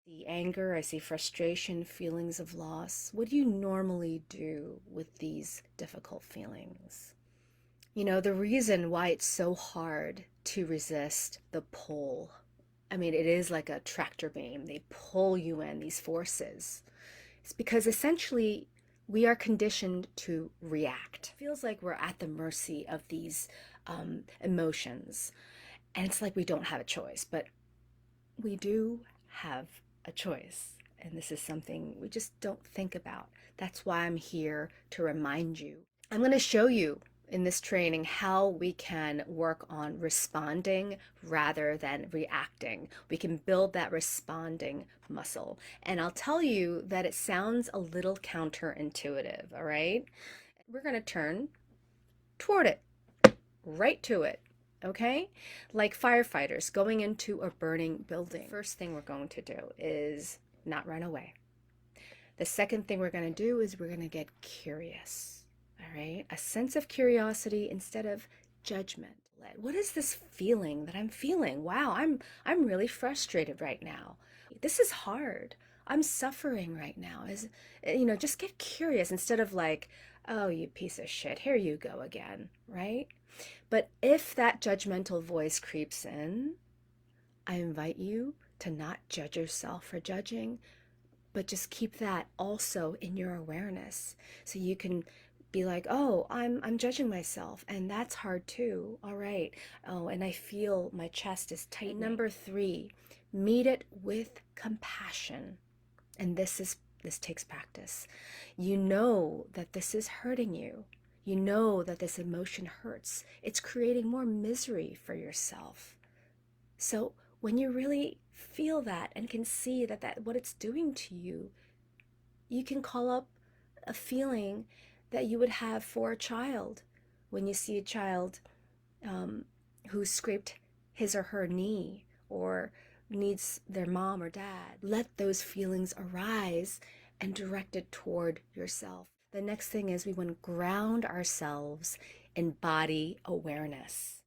The anger, I see frustration, feelings of loss. What do you normally do with these difficult feelings? You know, the reason why it's so hard to resist the pull, I mean, it is like a tractor beam. They pull you in, these forces. It's because essentially we are conditioned to react. It feels like we're at the mercy of these emotions. And it's like we don't have a choice, but we do have a choice. And this is something we just don't think about. That's why I'm here to remind you. I'm going to show you in this training how we can work on responding rather than reacting. We can build that responding muscle. And I'll tell you that it sounds a little counterintuitive, all right? We're going to turn toward it, right to it. Okay? Like firefighters going into a burning building. The first thing we're going to do is not run away. The second thing we're going to do is we're going to get curious. All right? A sense of curiosity instead of judgment. What is this feeling that I'm feeling? Wow, I'm really frustrated right now. This is hard. I'm suffering right now. Just get curious instead of like, oh, you piece of shit, here you go again, right? But if that judgmental voice creeps in, I invite you to not judge yourself for judging, but just keep that also in your awareness. So you can be like, oh, I'm judging myself, and that's hard too. All right. Oh, and I feel my chest is tight. Number 3, meet it with compassion. And this takes practice. You know that this is hurting you. You know that this emotion hurts. It's creating more misery for yourself. So when you really feel that and can see that what it's doing to you, you can call up a feeling that you would have for a child when you see a child who scraped his or her knee or needs their mom or dad. Let those feelings arise and direct it toward yourself. The next thing is we want to ground ourselves in body awareness,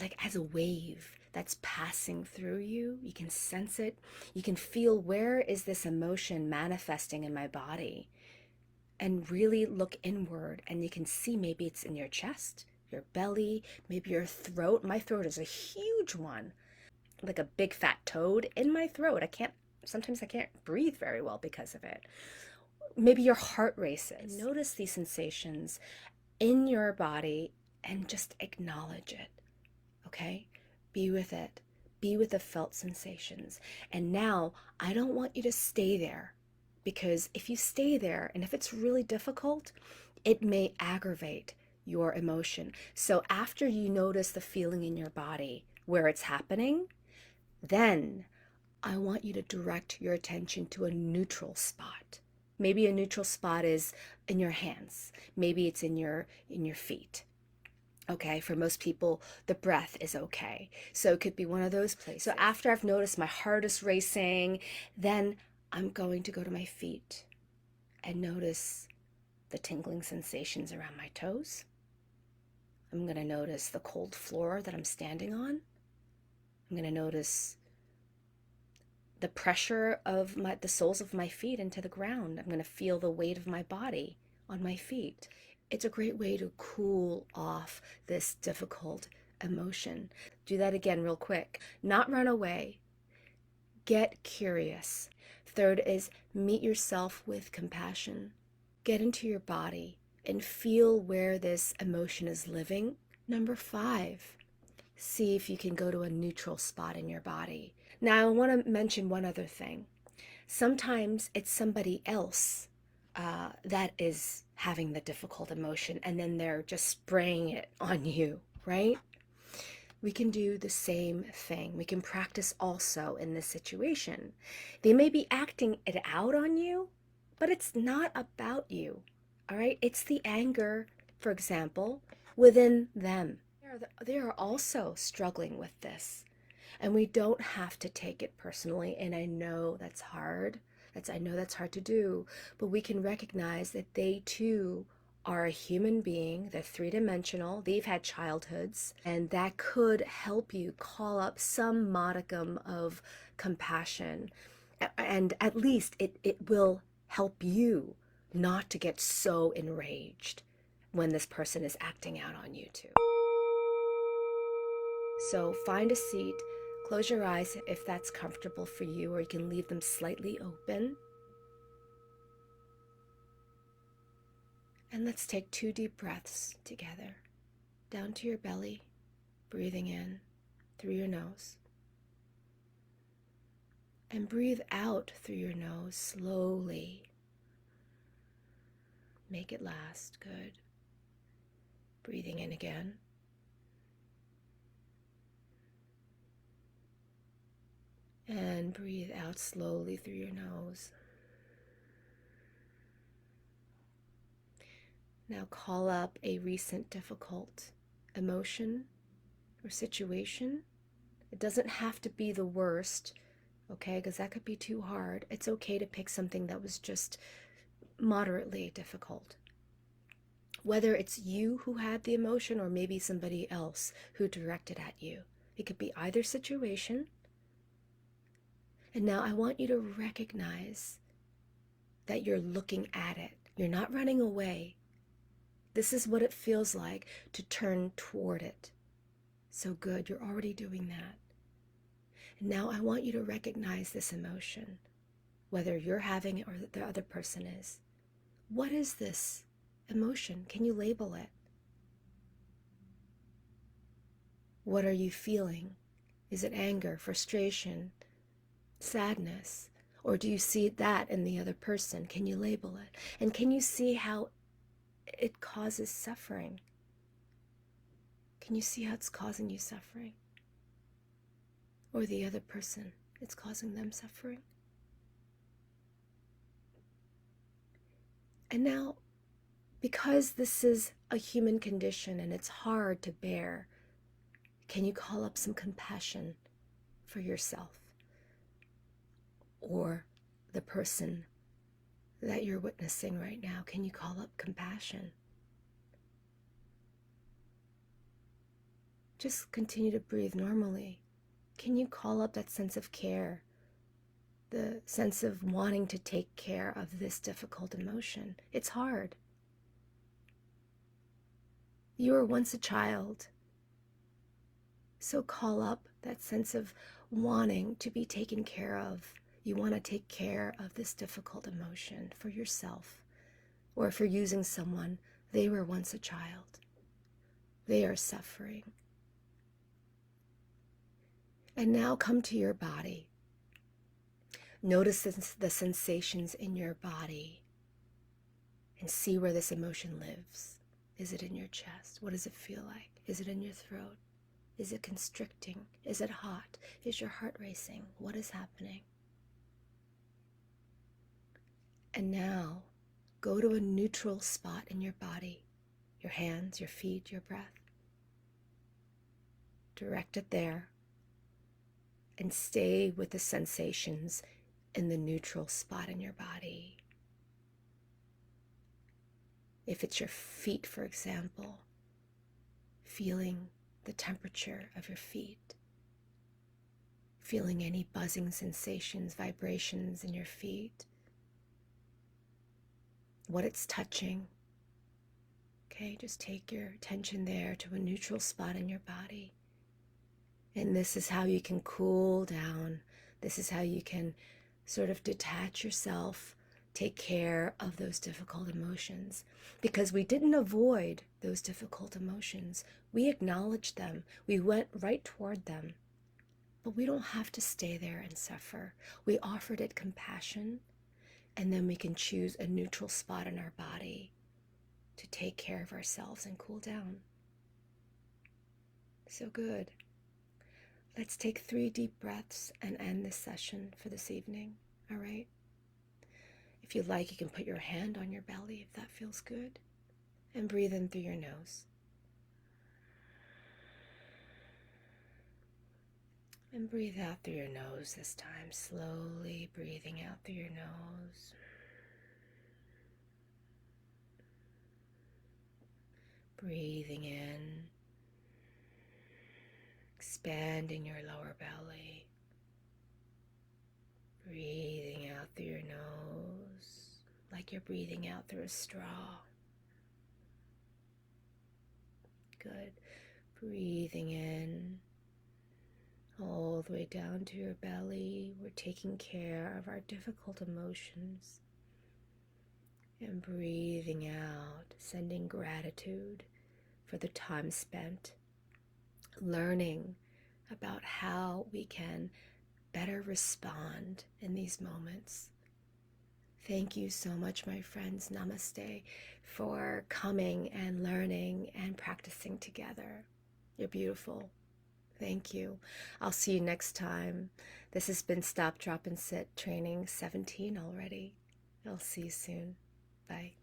like as a wave that's passing through you. You can sense it. You can feel, where is this emotion manifesting in my body? And really look inward, and you can see maybe it's in your chest, your belly, maybe your throat. My throat is a huge one, like a big fat toad in my throat. Sometimes I can't breathe very well because of it. Maybe your heart races. Notice these sensations in your body and just acknowledge it, okay? Be with it. Be with the felt sensations. And now I don't want you to stay there, because if you stay there and if it's really difficult, it may aggravate your emotion. So after you notice the feeling in your body where it's happening, then I want you to direct your attention to a neutral spot. Maybe a neutral spot is in your hands. Maybe it's in your feet. Okay, for most people, the breath is okay. So it could be one of those places. So after I've noticed my heart is racing, then I'm going to go to my feet and notice the tingling sensations around my toes. I'm going to notice the cold floor that I'm standing on. I'm going to notice the pressure of the soles of my feet into the ground. I'm going to feel the weight of my body on my feet. It's a great way to cool off this difficult emotion. Do that again real quick. Not run away. Get curious. Third is meet yourself with compassion. Get into your body and feel where this emotion is living. Number 5, see if you can go to a neutral spot in your body. Now, I want to mention one other thing. Sometimes it's somebody else that is having the difficult emotion, and then they're just spraying it on you, right? We can do the same thing. We can practice also in this situation. They may be acting it out on you, but it's not about you, all right? It's the anger, for example, within them. They are also struggling with this, and we don't have to take it personally. And I know that's hard. I know that's hard to do, but we can recognize that they too are a human being. They're 3-dimensional. They've had childhoods, and that could help you call up some modicum of compassion And at least it will help you not to get so enraged when this person is acting out on you too. So find a seat, close your eyes if that's comfortable for you, or you can leave them slightly open. And let's take 2 deep breaths together, down to your belly, breathing in through your nose. And breathe out through your nose slowly. Make it last. Good. Breathing in again. And breathe out slowly through your nose. Now call up a recent difficult emotion or situation. It doesn't have to be the worst, okay, because that could be too hard. It's okay to pick something that was just moderately difficult. Whether it's you who had the emotion or maybe somebody else who directed at you. It could be either situation. And now I want you to recognize that you're looking at it. You're not running away. This is what it feels like to turn toward it. So good, you're already doing that. And now I want you to recognize this emotion, whether you're having it or the other person is. What is this emotion? Can you label it? What are you feeling? Is it anger, frustration, sadness? Or do you see that in the other person? Can you label it? And can you see how it causes suffering? Can you see how it's causing you suffering? Or the other person, it's causing them suffering? And now, because this is a human condition and it's hard to bear, can you call up some compassion for yourself or the person that you're witnessing right now? Can you call up compassion? Just continue to breathe normally. Can you call up that sense of care, the sense of wanting to take care of this difficult emotion? It's hard. You were once a child. So call up that sense of wanting to be taken care of. You want to take care of this difficult emotion for yourself. Or if you're using someone, they were once a child. They are suffering. And now come to your body. Notice the sensations in your body and see where this emotion lives. Is it in your chest? What does it feel like? Is it in your throat? Is it constricting? Is it hot? Is your heart racing? What is happening? And now, go to a neutral spot in your body, your hands, your feet, your breath. Direct it there and stay with the sensations in the neutral spot in your body. If it's your feet, for example, feeling the temperature of your feet, feeling any buzzing sensations, vibrations in your feet, what it's touching. Okay, just take your attention there to a neutral spot in your body. And this is how you can cool down. This is how you can sort of detach yourself, take care of those difficult emotions. Because we didn't avoid those difficult emotions. We acknowledged them. We went right toward them. But we don't have to stay there and suffer. We offered it compassion, and then we can choose a neutral spot in our body to take care of ourselves and cool down. So good. Let's take 3 deep breaths and end this session for this evening, all right? If you like, you can put your hand on your belly if that feels good, and breathe in through your nose. And breathe out through your nose this time, slowly breathing out through your nose. Breathing in, expanding your lower belly. Breathe like you're breathing out through a straw. Good. Breathing in all the way down to your belly. We're taking care of our difficult emotions. And breathing out, sending gratitude for the time spent learning about how we can better respond in these moments. Thank you so much, my friends. Namaste, for coming and learning and practicing together. You're beautiful. Thank you. I'll see you next time. This has been Stop, Drop, and Sit training 17 already. I'll see you soon. Bye.